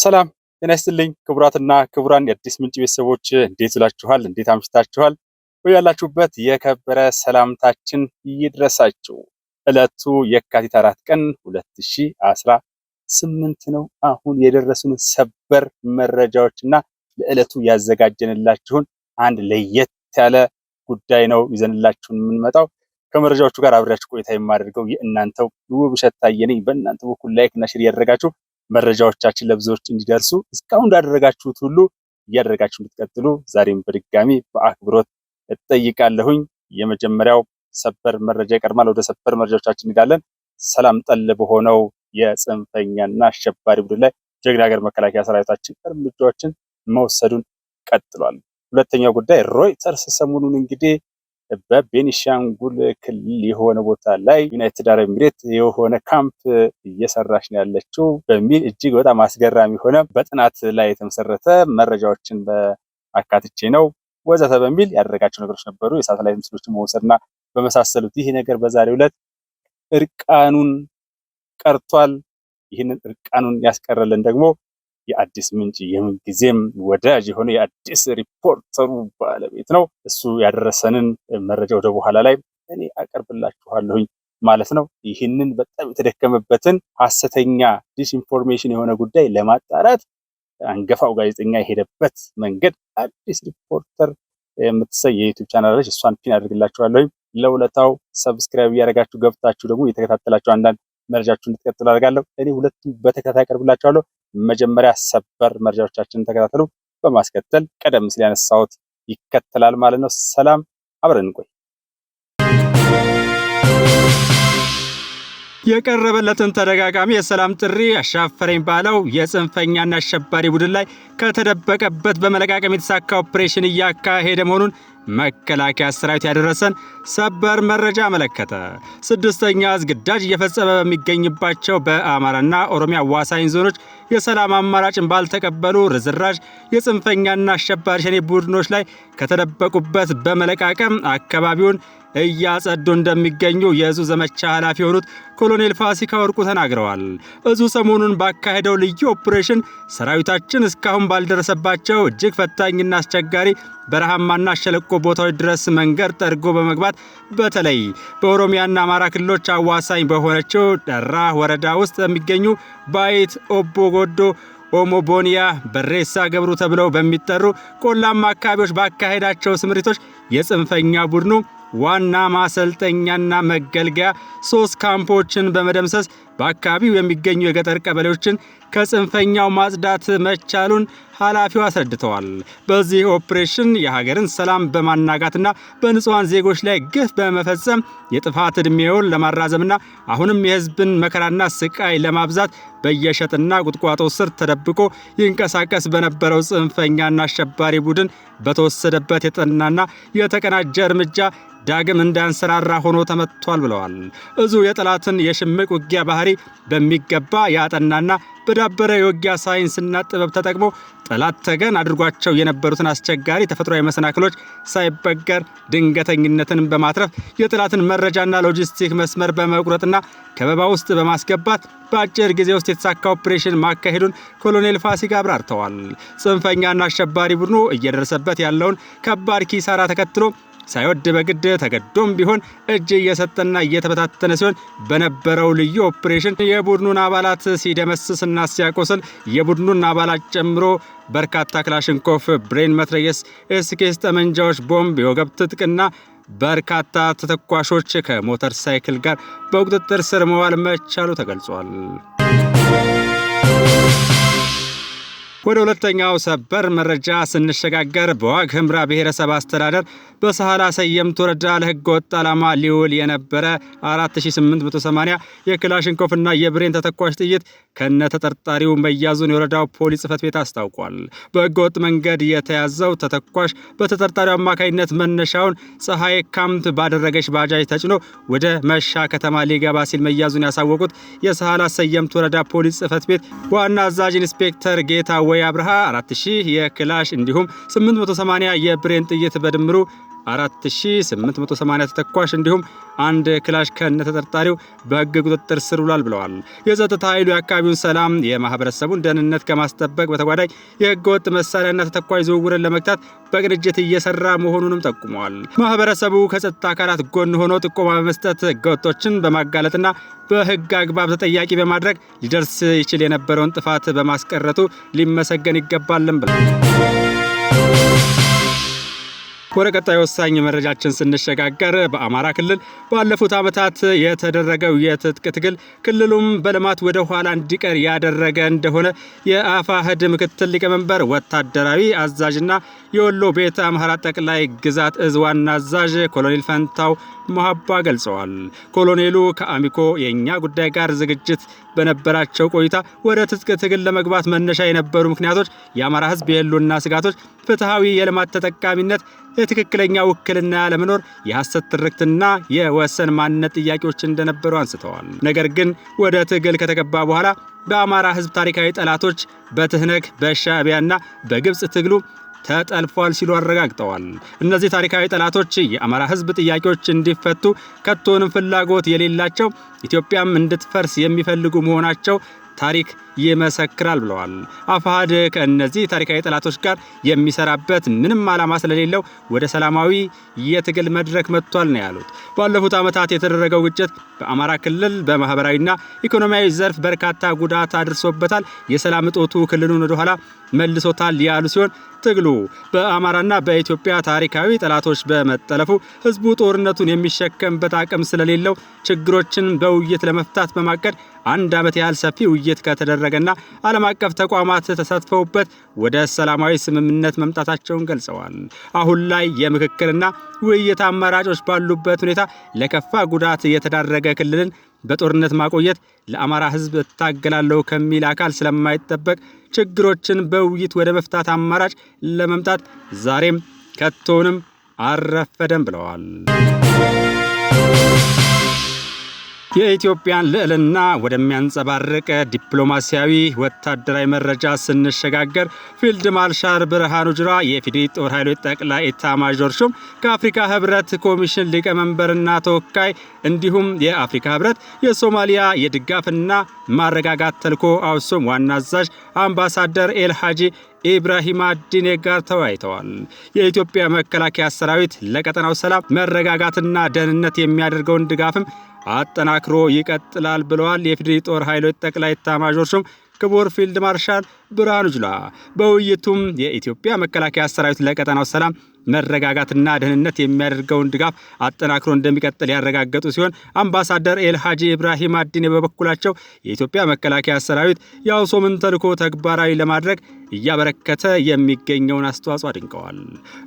ሰላም ጤና ይስጥልኝ ክቡራትና ክቡራን የአዲስ ምንጭ ቤተሰቦች እንዴት ውላችኋል? እንዴት አምሽታችኋል? በያላችሁበት የከበረ ሰላምታችን ይድረሳችሁ። ዕለቱ የካቲት 4 ቀን 2018 ነው። አሁን የደረሱን ሰበር መረጃዎችና ለዕለቱ ያዘጋጀንላችሁን አንድ ለየት ያለ ጉዳይ ነው ይዘንላችሁን የምንመጣው። ከመረጃዎቹ ጋር አብሬያችሁ ቆይታ የማደርገው የእናንተው ውብሸት ታየ ነኝ። በእናንተ በኩል ላይክ እና ሼር ያደረጋችሁ መረጃዎቻችን ለብዙዎች እንዲደርሱ እስካሁን እንዳደረጋችሁት ሁሉ እያደረጋችሁ እንድትቀጥሉ ዛሬም በድጋሚ በአክብሮት እጠይቃለሁኝ። የመጀመሪያው ሰበር መረጃ ይቀርማል። ወደ ሰበር መረጃዎቻችን እንሄዳለን። ሰላም ጠል በሆነው የጽንፈኛና አሸባሪ ቡድን ላይ ጀግና ሀገር መከላከያ ሰራዊታችን እርምጃዎችን መውሰዱን ቀጥሏል። ሁለተኛው ጉዳይ ሮይተርስ ሰሞኑን እንግዲህ በቤኒሻንጉል ክልል የሆነ ቦታ ላይ ዩናይትድ አረብ ኤሚሬት የሆነ ካምፕ እየሰራች ነው ያለችው በሚል እጅግ በጣም አስገራሚ ሆነ በጥናት ላይ የተመሰረተ መረጃዎችን በአካትቼ ነው ወዘተ በሚል ያደረጋቸው ነገሮች ነበሩ። የሳተላይት ምስሎችን መውሰድና በመሳሰሉት ይህ ነገር በዛሬው ዕለት እርቃኑን ቀርቷል። ይህንን እርቃኑን ያስቀረልን ደግሞ የአዲስ ምንጭ የምንጊዜም ወዳጅ የሆነ የአዲስ ሪፖርተሩ ባለቤት ነው። እሱ ያደረሰንን መረጃ ወደ በኋላ ላይ እኔ አቀርብላችኋለሁኝ ማለት ነው። ይህንን በጣም የተደከመበትን ሐሰተኛ ዲስኢንፎርሜሽን የሆነ ጉዳይ ለማጣራት አንገፋው ጋዜጠኛ የሄደበት መንገድ አዲስ ሪፖርተር የምትሰይ የዩቲዩብ ቻናል አለች። እሷን ፒን አድርግላችኋለሁኝ። ለውለታው ሰብስክራይብ እያደረጋችሁ ገብታችሁ ደግሞ እየተከታተላችሁ አንዳንድ መረጃዎችን እንድትቀጥሉ አደርጋለሁ። እኔ ሁለቱም በተከታታይ አቀርብላችኋለሁ። መጀመሪያ ሰበር መረጃዎቻችንን ተከታተሉ። በማስከተል ቀደም ሲል ያነሳሁት ይከተላል ማለት ነው። ሰላም፣ አብረን እንቆይ። የቀረበለትን ተደጋጋሚ የሰላም ጥሪ አሻፈረኝ ባለው የጽንፈኛና አሸባሪ ቡድን ላይ ከተደበቀበት በመለቃቀም የተሳካ ኦፕሬሽን እያካሄደ መሆኑን መከላከያ ሰራዊት ያደረሰን ሰበር መረጃ አመለከተ። ስድስተኛ ዕዝ ግዳጅ እየፈጸመ በሚገኝባቸው በአማራና ኦሮሚያ አዋሳኝ ዞኖች የሰላም አማራጭን ባልተቀበሉ ርዝራዥ የጽንፈኛና አሸባሪ ሸኔ ቡድኖች ላይ ከተደበቁበት በመለቃቀም አካባቢውን እያጸዱ እንደሚገኙ የዕዙ ዘመቻ ኃላፊ የሆኑት ኮሎኔል ፋሲካ ወርቁ ተናግረዋል። ዕዙ ሰሞኑን ባካሄደው ልዩ ኦፕሬሽን ሰራዊታችን እስካሁን ባልደረሰባቸው እጅግ ፈታኝና አስቸጋሪ በረሃማና ሸለቆ ቦታዎች ድረስ መንገድ ጠርጎ በመግባት በተለይ በኦሮሚያና አማራ ክልሎች አዋሳኝ በሆነችው ደራ ወረዳ ውስጥ የሚገኙ ባይት፣ ኦቦ ጎዶ፣ ኦሞ ቦኒያ፣ በሬሳ ገብሩ ተብለው በሚጠሩ ቆላማ አካባቢዎች ባካሄዳቸው ስምሪቶች የጽንፈኛ ቡድኑ ዋና ማሰልጠኛና መገልገያ 3 ካምፖችን በመደምሰስ በአካባቢው የሚገኙ የገጠር ቀበሌዎችን ከጽንፈኛው ማጽዳት መቻሉን ኃላፊው አስረድተዋል። በዚህ ኦፕሬሽን የሀገርን ሰላም በማናጋትና በንጹሃን ዜጎች ላይ ግፍ በመፈጸም የጥፋት ዕድሜውን ለማራዘምና አሁንም የህዝብን መከራና ስቃይ ለማብዛት በየሸጥና ቁጥቋጦ ስር ተደብቆ ይንቀሳቀስ በነበረው ጽንፈኛና አሸባሪ ቡድን በተወሰደበት የጠናና የተቀናጀ እርምጃ ዳግም እንዳንሰራራ ሆኖ ተመቷል ብለዋል። ዕዙ የጠላትን የሽምቅ ውጊያ ባህሪ በሚገባ ያጠናና በዳበረ የውጊያ ሳይንስና ጥበብ ተጠቅሞ ጠላት ተገን አድርጓቸው የነበሩትን አስቸጋሪ ተፈጥሯዊ መሰናክሎች ሳይበገር ድንገተኝነትን በማትረፍ የጠላትን መረጃና ሎጂስቲክ መስመር በመቁረጥና ከበባ ውስጥ በማስገባት በአጭር ጊዜ ውስጥ የተሳካ ኦፕሬሽን ማካሄዱን ኮሎኔል ፋሲካ አብራርተዋል። ጽንፈኛና አሸባሪ ቡድኑ እየደረሰበት ያለውን ከባድ ኪሳራ ተከትሎ ሳይወድ በግድ ተገዶም ቢሆን እጅ እየሰጠና እየተበታተነ ሲሆን በነበረው ልዩ ኦፕሬሽን የቡድኑን አባላት ሲደመስስና ሲያቆስል የቡድኑን አባላት ጨምሮ በርካታ ክላሽንኮፍ፣ ብሬን መትረየስ፣ ኤስኬስ ጠመንጃዎች፣ ቦምብ፣ የወገብ ትጥቅና በርካታ ተተኳሾች ከሞተር ሳይክል ጋር በቁጥጥር ስር መዋል መቻሉ ተገልጿል። ወደ ሁለተኛው ሰበር መረጃ ስንሸጋገር በዋግ ኽምራ ብሔረሰብ አስተዳደር በሳህላ ሰየምት ወረዳ ለህገ ወጥ ዓላማ ሊውል የነበረ 4880 የክላሽንኮፍና የብሬን ተተኳሽ ጥይት ከነ ተጠርጣሪው መያዙን የወረዳው ፖሊስ ጽሕፈት ቤት አስታውቋል። በህገ ወጥ መንገድ የተያዘው ተተኳሽ በተጠርጣሪው አማካኝነት መነሻውን ፀሐይ ካምፕ ባደረገች ባጃጅ ተጭኖ ወደ መሻ ከተማ ሊገባ ሲል መያዙን ያሳወቁት የሳህላ ሰየምት ወረዳ ፖሊስ ጽሕፈት ቤት ዋና አዛዥ ኢንስፔክተር ጌታ ወይ አብርሃ 4000 የክላሽ እንዲሁም 880 የብሬን ጥይት በድምሩ 4880 ተተኳሽ እንዲሁም አንድ ክላሽ ከነ ተጠርጣሪው በሕግ ቁጥጥር ስር ውሏል ብለዋል። የጸጥታ ኃይሉ የአካባቢውን ሰላም፣ የማህበረሰቡን ደህንነት ከማስጠበቅ በተጓዳኝ የህገወጥ መሳሪያና ተተኳሽ ዝውውርን ለመግታት በቅንጅት እየሰራ መሆኑንም ጠቁመዋል። ማህበረሰቡ ከጸጥታ አካላት ጎን ሆኖ ጥቆማ በመስጠት ህገወጦችን በማጋለጥና በህግ አግባብ ተጠያቂ በማድረግ ሊደርስ ይችል የነበረውን ጥፋት በማስቀረቱ ሊመሰገን ይገባልም ብለዋል። ወደ ቀጣይ ወሳኝ መረጃችን ስንሸጋገር በአማራ ክልል ባለፉት ዓመታት የተደረገው የትጥቅ ትግል ክልሉም በልማት ወደ ኋላ እንዲቀር ያደረገ እንደሆነ የአፋሕድ ምክትል ሊቀመንበር ወታደራዊ አዛዥና የወሎ ቤተ አምሐራ ጠቅላይ ግዛት እዝ ዋና አዛዥ ኮሎኔል ፈንታው መሐባ ገልጸዋል። ኮሎኔሉ ከአሚኮ የኛ ጉዳይ ጋር ዝግጅት በነበራቸው ቆይታ ወደ ትጥቅ ትግል ለመግባት መነሻ የነበሩ ምክንያቶች የአማራ ህዝብ የህልውና ስጋቶች፣ ፍትሃዊ የልማት ተጠቃሚነት፣ የትክክለኛ ውክልና ያለመኖር፣ የሐሰት ትርክትና የወሰን ማንነት ጥያቄዎች እንደነበሩ አንስተዋል። ነገር ግን ወደ ትግል ከተገባ በኋላ በአማራ ህዝብ ታሪካዊ ጠላቶች በትህነግ በሻዕቢያና በግብጽ ትግሉ ተጠልፏል ሲሉ አረጋግጠዋል። እነዚህ ታሪካዊ ጠላቶች የአማራ ህዝብ ጥያቄዎች እንዲፈቱ ከቶንም ፍላጎት የሌላቸው ኢትዮጵያም እንድትፈርስ የሚፈልጉ መሆናቸው ታሪክ ይመሰክራል ብለዋል። አፋሕድ ከእነዚህ ታሪካዊ ጠላቶች ጋር የሚሰራበት ምንም ዓላማ ስለሌለው ወደ ሰላማዊ የትግል መድረክ መጥቷል ነው ያሉት። ባለፉት ዓመታት የተደረገው ግጭት በአማራ ክልል በማህበራዊና ኢኮኖሚያዊ ዘርፍ በርካታ ጉዳት አድርሶበታል፣ የሰላም እጦቱ ክልሉን ወደ ኋላ መልሶታል ያሉ ሲሆን ትግሉ በአማራና በኢትዮጵያ ታሪካዊ ጠላቶች በመጠለፉ ህዝቡ ጦርነቱን የሚሸከምበት አቅም ስለሌለው ችግሮችን በውይይት ለመፍታት በማቀድ አንድ ዓመት ያህል ሰፊ ውይይት ከተደረገና ዓለም አቀፍ ተቋማት ተሳትፈውበት ወደ ሰላማዊ ስምምነት መምጣታቸውን ገልጸዋል። አሁን ላይ የምክክርና ውይይት አማራጮች ባሉበት ሁኔታ ለከፋ ጉዳት የተዳረገ ክልልን በጦርነት ማቆየት ለአማራ ህዝብ እታገላለሁ ከሚል አካል ስለማይጠበቅ ችግሮችን በውይይት ወደ መፍታት አማራጭ ለመምጣት ዛሬም ከቶንም አረፈደም ብለዋል። የኢትዮጵያን ልዕልና ወደሚያንጸባርቅ ዲፕሎማሲያዊ ወታደራዊ መረጃ ስንሸጋገር ፊልድ ማርሻል ብርሃኑ ጁላ የኢፌዴሪ ጦር ኃይሎች ጠቅላይ ኤታማዦር ሹም ከአፍሪካ ህብረት ኮሚሽን ሊቀመንበርና ተወካይ እንዲሁም የአፍሪካ ህብረት የሶማሊያ የድጋፍና ማረጋጋት ተልዕኮ አውሶም ዋና አዛዥ አምባሳደር ኤልሃጂ ኢብራሂም አዲኔ ጋር ተወያይተዋል። የኢትዮጵያ መከላከያ ሰራዊት ለቀጠናው ሰላም መረጋጋትና ደህንነት የሚያደርገውን ድጋፍም አጠናክሮ ይቀጥላል ብለዋል። የኢፌዴሪ ጦር ኃይሎች ጠቅላይ ኤታማዦር ሹም ክቡር ፊልድ ማርሻል ብርሃኑ ጁላ በውይይቱም የኢትዮጵያ መከላከያ ሰራዊት ለቀጠናው ሰላም መረጋጋትና ደህንነት የሚያደርገውን ድጋፍ አጠናክሮ እንደሚቀጥል ያረጋገጡ ሲሆን አምባሳደር ኤልሃጂ ኢብራሂም አዲኔ በበኩላቸው የኢትዮጵያ መከላከያ ሰራዊት የአውሶምን ተልዕኮ ተግባራዊ ለማድረግ እያበረከተ የሚገኘውን አስተዋጽኦ አድንቀዋል።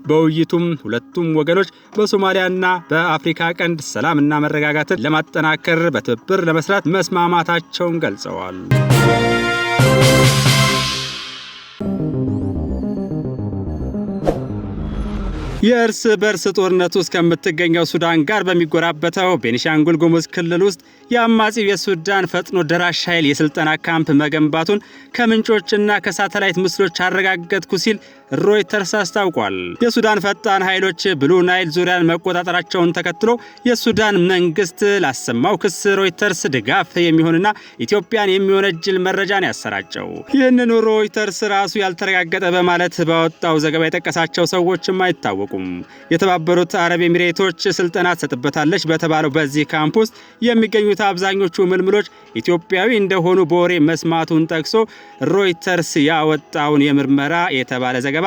በውይይቱም ሁለቱም ወገኖች በሶማሊያና በአፍሪካ ቀንድ ሰላምና መረጋጋትን ለማጠናከር በትብብር ለመስራት መስማማታቸውን ገልጸዋል። የእርስ በርስ ጦርነት ውስጥ ከምትገኘው ሱዳን ጋር በሚጎራበተው ቤኒሻንጉል ጉሙዝ ክልል ውስጥ የአማጺው የሱዳን ፈጥኖ ደራሽ ኃይል የስልጠና ካምፕ መገንባቱን ከምንጮችና ከሳተላይት ምስሎች አረጋገጥኩ ሲል ሮይተርስ አስታውቋል። የሱዳን ፈጣን ኃይሎች ብሉ ናይል ዙሪያን መቆጣጠራቸውን ተከትሎ የሱዳን መንግስት ላሰማው ክስ ሮይተርስ ድጋፍ የሚሆንና ኢትዮጵያን የሚወነጅል መረጃን ያሰራጨው። ይህንን ሮይተርስ ራሱ ያልተረጋገጠ በማለት ባወጣው ዘገባ የጠቀሳቸው ሰዎችም አይታወቁም። የተባበሩት አረብ ኤሚሬቶች ስልጠና ትሰጥበታለች በተባለው በዚህ ካምፕ ውስጥ የሚገኙት አብዛኞቹ ምልምሎች ኢትዮጵያዊ እንደሆኑ በወሬ መስማቱን ጠቅሶ ሮይተርስ ያወጣውን የምርመራ የተባለ ዘገባ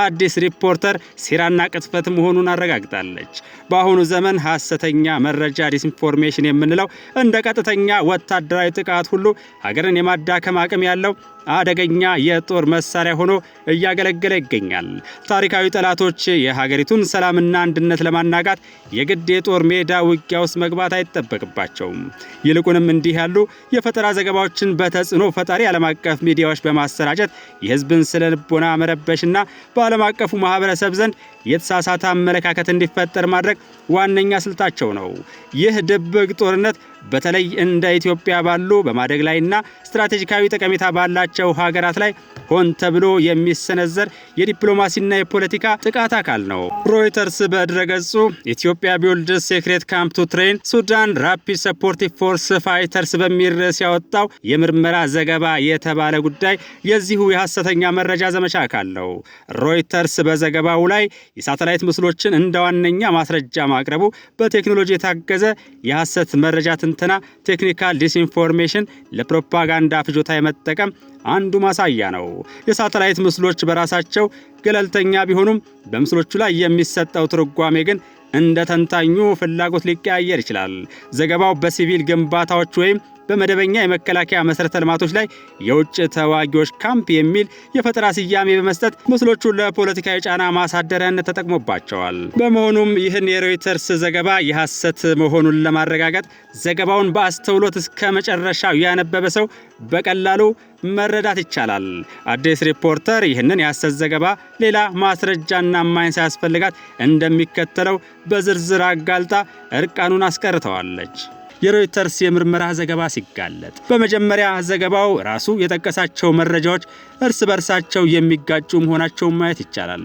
አዲስ ሪፖርተር ሴራና ቅጥፈት መሆኑን አረጋግጣለች። በአሁኑ ዘመን ሐሰተኛ መረጃ ዲስኢንፎርሜሽን የምንለው እንደ ቀጥተኛ ወታደራዊ ጥቃት ሁሉ ሀገርን የማዳከም አቅም ያለው አደገኛ የጦር መሳሪያ ሆኖ እያገለገለ ይገኛል። ታሪካዊ ጠላቶች የሀገሪቱን ሰላምና አንድነት ለማናጋት የግድ የጦር ሜዳ ውጊያ ውስጥ መግባት አይጠበቅባቸውም። ይልቁንም እንዲህ ያሉ የፈጠራ ዘገባዎችን በተጽዕኖ ፈጣሪ ዓለም አቀፍ ሚዲያዎች በማሰራጨት የህዝብን ስነ ልቦና መረበሽና በዓለም አቀፉ ማህበረሰብ ዘንድ የተሳሳተ አመለካከት እንዲፈጠር ማድረግ ዋነኛ ስልታቸው ነው። ይህ ድብቅ ጦርነት በተለይ እንደ ኢትዮጵያ ባሉ በማደግ ላይና ስትራቴጂካዊ ጠቀሜታ ባላቸው ሀገራት ላይ ሆን ተብሎ የሚሰነዘር የዲፕሎማሲና የፖለቲካ ጥቃት አካል ነው። ሮይተርስ በድረገጹ ኢትዮጵያ ቢውልድስ ሴክሬት ካምፕ ቱ ትሬን ሱዳን ራፒድ ሰፖርቲቭ ፎርስ ፋይተርስ በሚል ርዕስ ያወጣው የምርመራ ዘገባ የተባለ ጉዳይ የዚሁ የሐሰተኛ መረጃ ዘመቻ አካል ነው። ሮይተርስ በዘገባው ላይ የሳተላይት ምስሎችን እንደ ዋነኛ ማስረጃ ማቅረቡ በቴክኖሎጂ የታገዘ የሐሰት መረጃ ትንተና ቴክኒካል ዲስኢንፎርሜሽን ለፕሮፓጋንዳ ፍጆታ የመጠቀም አንዱ ማሳያ ነው። የሳተላይት ምስሎች በራሳቸው ገለልተኛ ቢሆኑም በምስሎቹ ላይ የሚሰጠው ትርጓሜ ግን እንደ ተንታኙ ፍላጎት ሊቀያየር ይችላል። ዘገባው በሲቪል ግንባታዎች ወይም በመደበኛ የመከላከያ መሰረተ ልማቶች ላይ የውጭ ተዋጊዎች ካምፕ የሚል የፈጠራ ስያሜ በመስጠት ምስሎቹን ለፖለቲካዊ ጫና ማሳደሪያነት ተጠቅሞባቸዋል። በመሆኑም ይህን የሮይተርስ ዘገባ የሐሰት መሆኑን ለማረጋገጥ ዘገባውን በአስተውሎት እስከ መጨረሻው ያነበበ ሰው በቀላሉ መረዳት ይቻላል። አዲስ ሪፖርተር ይህንን የሐሰት ዘገባ ሌላ ማስረጃና ማኝ ሳያስፈልጋት እንደሚከተለው በዝርዝር አጋልጣ እርቃኑን አስቀርተዋለች። የሮይተርስ የምርመራ ዘገባ ሲጋለጥ በመጀመሪያ ዘገባው ራሱ የጠቀሳቸው መረጃዎች እርስ በርሳቸው የሚጋጩ መሆናቸውን ማየት ይቻላል።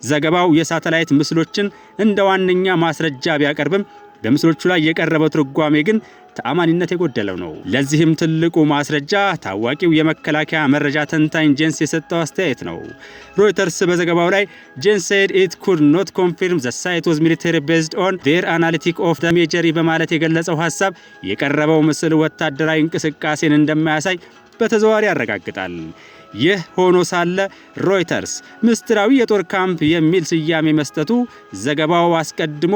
ዘገባው የሳተላይት ምስሎችን እንደ ዋነኛ ማስረጃ ቢያቀርብም በምስሎቹ ላይ የቀረበው ትርጓሜ ግን ተአማኒነት የጎደለው ነው። ለዚህም ትልቁ ማስረጃ ታዋቂው የመከላከያ መረጃ ተንታኝ ጄንስ የሰጠው አስተያየት ነው። ሮይተርስ በዘገባው ላይ ጄንስ said it could not confirm the site was military based on their analytic of the imagery በማለት የገለጸው ሐሳብ የቀረበው ምስል ወታደራዊ እንቅስቃሴን እንደማያሳይ በተዘዋዋሪ ያረጋግጣል። ይህ ሆኖ ሳለ ሮይተርስ ምስጢራዊ የጦር ካምፕ የሚል ስያሜ መስጠቱ ዘገባው አስቀድሞ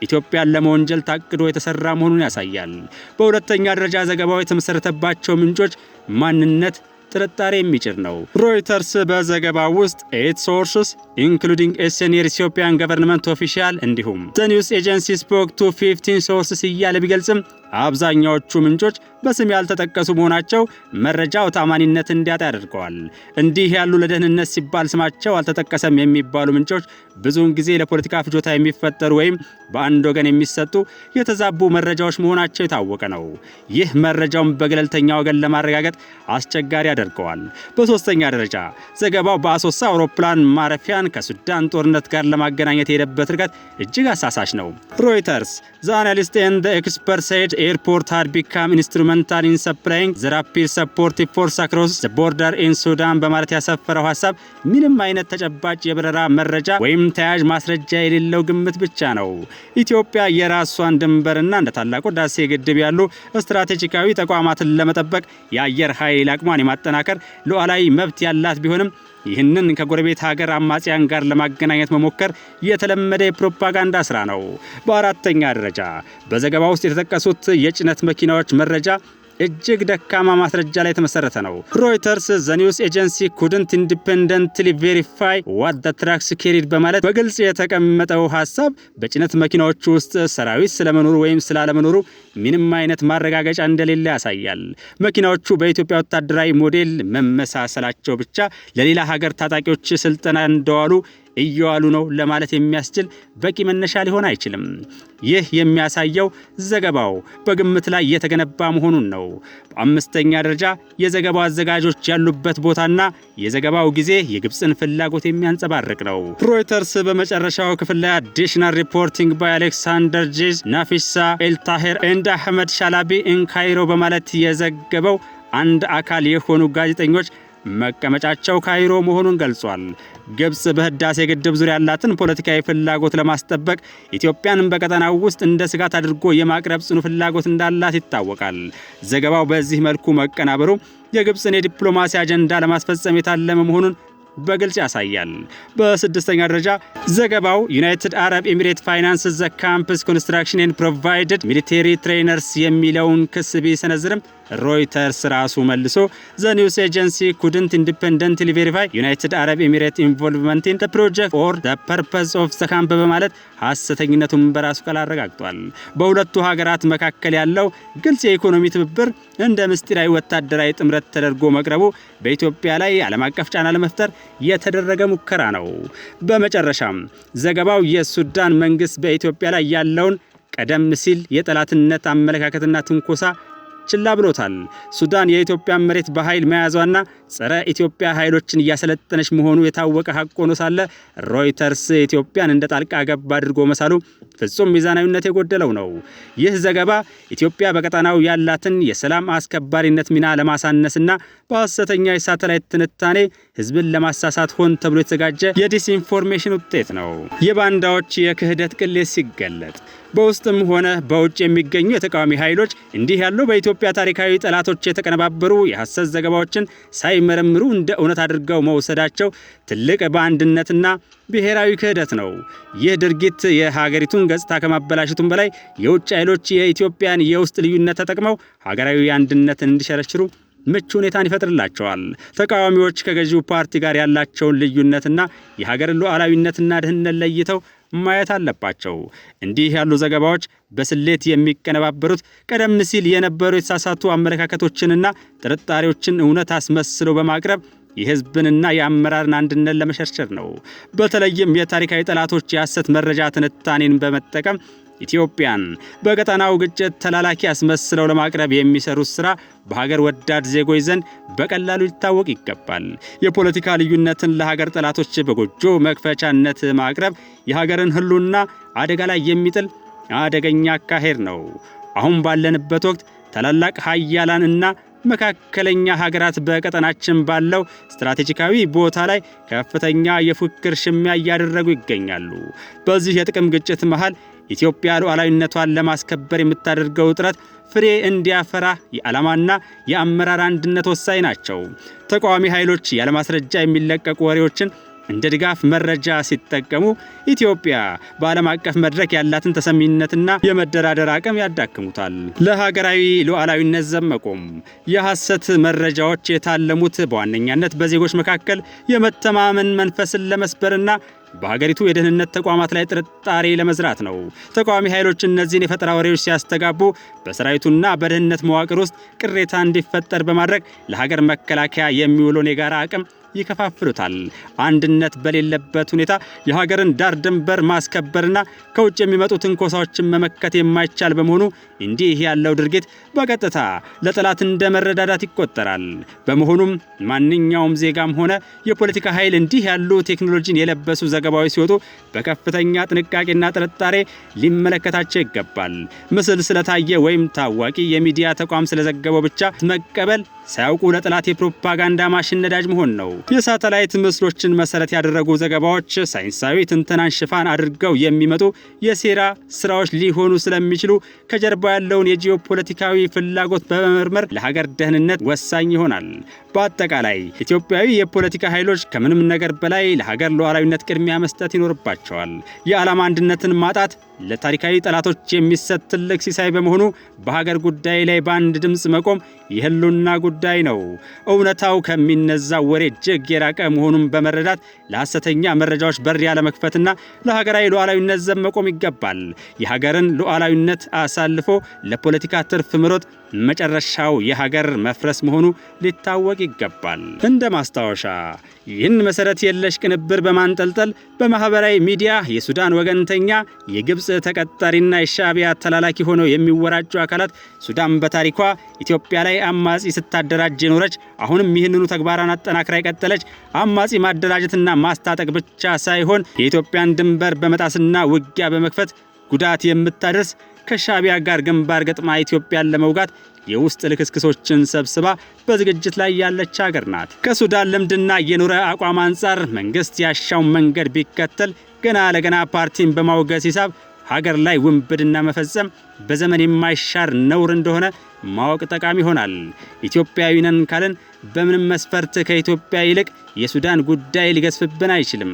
ኢትዮጵያን ለመወንጀል ታቅዶ የተሰራ መሆኑን ያሳያል። በሁለተኛ ደረጃ ዘገባው የተመሰረተባቸው ምንጮች ማንነት ጥርጣሬ የሚጭር ነው። ሮይተርስ በዘገባው ውስጥ 8 sources including a senior Ethiopian government official እንዲሁም the news agency spoke to 15 sources እያለ ቢገልጽም አብዛኛዎቹ ምንጮች በስም ያልተጠቀሱ መሆናቸው መረጃው ታማኒነት እንዲያጣ ያደርገዋል። እንዲህ ያሉ ለደህንነት ሲባል ስማቸው አልተጠቀሰም የሚባሉ ምንጮች ብዙውን ጊዜ ለፖለቲካ ፍጆታ የሚፈጠሩ ወይም በአንድ ወገን የሚሰጡ የተዛቡ መረጃዎች መሆናቸው የታወቀ ነው። ይህ መረጃውን በገለልተኛ ወገን ለማረጋገጥ አስቸጋሪ ያደርገዋል። በሶስተኛ ደረጃ ዘገባው በአሶሳ አውሮፕላን ማረፊያን ከሱዳን ጦርነት ጋር ለማገናኘት የሄደበት ርቀት እጅግ አሳሳች ነው። ሮይተርስ the analyst and the expert said airport had become instrumental in supplying the rapid supportive force across the border in Sudan በማለት ያሰፈረው ሐሳብ ምንም አይነት ተጨባጭ የበረራ መረጃ ወይም ተያያዥ ማስረጃ የሌለው ግምት ብቻ ነው። ኢትዮጵያ የራሷን ድንበርና እንደ ታላቁ ህዳሴ ግድብ ያሉ ስትራቴጂካዊ ተቋማትን ለመጠበቅ የአየር ኃይል አቅሟን የማጠናከር ሉዓላዊ መብት ያላት ቢሆንም ይህንን ከጎረቤት ሀገር አማጽያን ጋር ለማገናኘት መሞከር የተለመደ የፕሮፓጋንዳ ስራ ነው። በአራተኛ ደረጃ በዘገባ ውስጥ የተጠቀሱት የጭነት መኪናዎች መረጃ እጅግ ደካማ ማስረጃ ላይ የተመሰረተ ነው። ሮይተርስ the news agency couldn't independently verify what the trucks carried በማለት በግልጽ የተቀመጠው ሐሳብ በጭነት መኪናዎቹ ውስጥ ሰራዊት ስለመኖሩ ወይም ስላለመኖሩ ምንም አይነት ማረጋገጫ እንደሌለ ያሳያል። መኪናዎቹ በኢትዮጵያ ወታደራዊ ሞዴል መመሳሰላቸው ብቻ ለሌላ ሀገር ታጣቂዎች ስልጠና እንደዋሉ እየዋሉ ነው ለማለት የሚያስችል በቂ መነሻ ሊሆን አይችልም። ይህ የሚያሳየው ዘገባው በግምት ላይ የተገነባ መሆኑን ነው። በአምስተኛ ደረጃ የዘገባው አዘጋጆች ያሉበት ቦታና የዘገባው ጊዜ የግብፅን ፍላጎት የሚያንጸባርቅ ነው። ሮይተርስ በመጨረሻው ክፍል ላይ አዲሽናል ሪፖርቲንግ ባይ አሌክሳንደር ጄዝ ናፊሳ ኤልታሄር ኤንድ አህመድ ሻላቢ ኢን ካይሮ በማለት የዘገበው አንድ አካል የሆኑ ጋዜጠኞች መቀመጫቸው ካይሮ መሆኑን ገልጿል። ግብጽ በህዳሴ ግድብ ዙሪያ ያላትን ፖለቲካዊ ፍላጎት ለማስጠበቅ ኢትዮጵያን በቀጠናው ውስጥ እንደ ስጋት አድርጎ የማቅረብ ጽኑ ፍላጎት እንዳላት ይታወቃል። ዘገባው በዚህ መልኩ መቀናበሩ የግብጽን የዲፕሎማሲ አጀንዳ ለማስፈጸም የታለመ መሆኑን በግልጽ ያሳያል። በስድስተኛ ደረጃ ዘገባው ዩናይትድ አረብ ኤሚሬት ፋይናንስ ዘ ካምፕስ ኮንስትራክሽን ኤንድ ፕሮቫይደድ ሚሊተሪ ትሬነርስ የሚለውን ክስ ቢሰነዝርም ሮይተርስ ራሱ መልሶ the news agency couldn't independently verify United Arab Emirates involvement in the project or the purpose of the camp በማለት ሐሰተኝነቱን በራሱ ቃል አረጋግጧል። በሁለቱ ሀገራት መካከል ያለው ግልጽ የኢኮኖሚ ትብብር እንደ ምስጢራዊ ወታደራዊ ጥምረት ተደርጎ መቅረቡ በኢትዮጵያ ላይ ዓለም አቀፍ ጫና ለመፍጠር የተደረገ ሙከራ ነው። በመጨረሻም ዘገባው የሱዳን መንግስት በኢትዮጵያ ላይ ያለውን ቀደም ሲል የጠላትነት አመለካከትና ትንኮሳ ችላ ብሎታል። ሱዳን የኢትዮጵያን መሬት በኃይል መያዟና ጸረ ኢትዮጵያ ኃይሎችን እያሰለጠነች መሆኑ የታወቀ ሀቅ ሆኖ ሳለ ሮይተርስ ኢትዮጵያን እንደ ጣልቃ ገብ አድርጎ መሳሉ ፍጹም ሚዛናዊነት የጎደለው ነው። ይህ ዘገባ ኢትዮጵያ በቀጠናው ያላትን የሰላም አስከባሪነት ሚና ለማሳነስና በሐሰተኛ የሳተላይት ትንታኔ ህዝብን ለማሳሳት ሆን ተብሎ የተዘጋጀ የዲስኢንፎርሜሽን ውጤት ነው። የባንዳዎች የክህደት ቅሌት ሲገለጥ በውስጥም ሆነ በውጭ የሚገኙ የተቃዋሚ ኃይሎች እንዲህ ያሉ በኢትዮጵያ ታሪካዊ ጠላቶች የተቀነባበሩ የሐሰት ዘገባዎችን ሳይመረምሩ እንደ እውነት አድርገው መውሰዳቸው ትልቅ በአንድነትና ብሔራዊ ክህደት ነው። ይህ ድርጊት የሀገሪቱን ገጽታ ከማበላሸቱም በላይ የውጭ ኃይሎች የኢትዮጵያን የውስጥ ልዩነት ተጠቅመው ሀገራዊ አንድነትን እንዲሸረሽሩ ምቹ ሁኔታን ይፈጥርላቸዋል። ተቃዋሚዎች ከገዢው ፓርቲ ጋር ያላቸውን ልዩነትና የሀገርን ሉዓላዊነትና ደህንነት ለይተው ማየት አለባቸው። እንዲህ ያሉ ዘገባዎች በስሌት የሚቀነባበሩት ቀደም ሲል የነበሩ የተሳሳቱ አመለካከቶችንና ጥርጣሬዎችን እውነት አስመስለው በማቅረብ የህዝብንና የአመራርን አንድነት ለመሸርሸር ነው። በተለይም የታሪካዊ ጠላቶች የሐሰት መረጃ ትንታኔን በመጠቀም ኢትዮጵያን በቀጠናው ግጭት ተላላኪ አስመስለው ለማቅረብ የሚሰሩት ስራ በሀገር ወዳድ ዜጎች ዘንድ በቀላሉ ሊታወቅ ይገባል። የፖለቲካ ልዩነትን ለሀገር ጠላቶች በጎጆ መክፈቻነት ማቅረብ የሀገርን ህልውና አደጋ ላይ የሚጥል አደገኛ አካሄድ ነው። አሁን ባለንበት ወቅት ታላላቅ ሀያላን እና መካከለኛ ሀገራት በቀጠናችን ባለው ስትራቴጂካዊ ቦታ ላይ ከፍተኛ የፉክክር ሽሚያ እያደረጉ ይገኛሉ። በዚህ የጥቅም ግጭት መሃል ኢትዮጵያ ሉዓላዊነቷን ለማስከበር የምታደርገው ጥረት ፍሬ እንዲያፈራ የዓላማና የአመራር አንድነት ወሳኝ ናቸው። ተቃዋሚ ኃይሎች ያለማስረጃ የሚለቀቁ ወሬዎችን እንደ ድጋፍ መረጃ ሲጠቀሙ ኢትዮጵያ በዓለም አቀፍ መድረክ ያላትን ተሰሚነትና የመደራደር አቅም ያዳክሙታል። ለሀገራዊ ሉዓላዊነት ዘመቆም የሐሰት መረጃዎች የታለሙት በዋነኛነት በዜጎች መካከል የመተማመን መንፈስን ለመስበርና በሀገሪቱ የደህንነት ተቋማት ላይ ጥርጣሬ ለመዝራት ነው። ተቃዋሚ ኃይሎች እነዚህን የፈጠራ ወሬዎች ሲያስተጋቡ በሰራዊቱና በደህንነት መዋቅር ውስጥ ቅሬታ እንዲፈጠር በማድረግ ለሀገር መከላከያ የሚውለውን የጋራ አቅም ይከፋፍሉታል። አንድነት በሌለበት ሁኔታ የሀገርን ዳር ድንበር ማስከበርና ከውጭ የሚመጡ ትንኮሳዎችን መመከት የማይቻል በመሆኑ እንዲህ ያለው ድርጊት በቀጥታ ለጠላት እንደ መረዳዳት ይቆጠራል። በመሆኑም ማንኛውም ዜጋም ሆነ የፖለቲካ ኃይል እንዲህ ያሉ ቴክኖሎጂን የለበሱ ዘገባዎች ሲወጡ በከፍተኛ ጥንቃቄና ጥርጣሬ ሊመለከታቸው ይገባል። ምስል ስለታየ ወይም ታዋቂ የሚዲያ ተቋም ስለዘገበው ብቻ መቀበል ሳያውቁ ለጠላት የፕሮፓጋንዳ ማሽን ነዳጅ መሆን ነው። የሳተላይት ምስሎችን መሰረት ያደረጉ ዘገባዎች ሳይንሳዊ ትንተናን ሽፋን አድርገው የሚመጡ የሴራ ስራዎች ሊሆኑ ስለሚችሉ ከጀርባ ያለውን የጂኦፖለቲካዊ ፍላጎት በመመርመር ለሀገር ደህንነት ወሳኝ ይሆናል። በአጠቃላይ ኢትዮጵያዊ የፖለቲካ ኃይሎች ከምንም ነገር በላይ ለሀገር ሉዓላዊነት ቅድሚያ መስጠት ይኖርባቸዋል። የዓላማ አንድነትን ማጣት ለታሪካዊ ጠላቶች የሚሰጥ ትልቅ ሲሳይ በመሆኑ በሀገር ጉዳይ ላይ በአንድ ድምፅ መቆም የህልውና ጉዳይ ነው። እውነታው ከሚነዛው ወሬ እጅግ የራቀ መሆኑን በመረዳት ለሐሰተኛ መረጃዎች በር ያለመክፈትና ለሀገራዊ ሉዓላዊነት ዘብ መቆም ይገባል። የሀገርን ሉዓላዊነት አሳልፎ ለፖለቲካ ትርፍ ምሮጥ መጨረሻው የሀገር መፍረስ መሆኑ ሊታወቅ ይገባል። እንደ ማስታወሻ ይህን መሰረት የለሽ ቅንብር በማንጠልጠል በማህበራዊ ሚዲያ የሱዳን ወገንተኛ፣ የግብፅ ተቀጣሪና የሻዕቢያ ተላላኪ ሆነው የሚወራጩ አካላት ሱዳን በታሪኳ ኢትዮጵያ ላይ አማጺ ስታደራጅ የኖረች አሁንም ይህንኑ ተግባራን አጠናክራ የቀጠለች አማጺ ማደራጀትና ማስታጠቅ ብቻ ሳይሆን የኢትዮጵያን ድንበር በመጣስና ውጊያ በመክፈት ጉዳት የምታደርስ ከሻዕቢያ ጋር ግንባር ገጥማ ኢትዮጵያን ለመውጋት የውስጥ ልክስክሶችን ሰብስባ በዝግጅት ላይ ያለች ሀገር ናት። ከሱዳን ልምድና የኖረ አቋም አንጻር መንግስት ያሻውን መንገድ ቢከተል ገና ለገና ፓርቲን በማውገዝ ሂሳብ ሀገር ላይ ውንብድና መፈጸም በዘመን የማይሻር ነውር እንደሆነ ማወቅ ጠቃሚ ይሆናል። ኢትዮጵያዊ ነን ካልን በምንም መስፈርት ከኢትዮጵያ ይልቅ የሱዳን ጉዳይ ሊገዝፍብን አይችልም።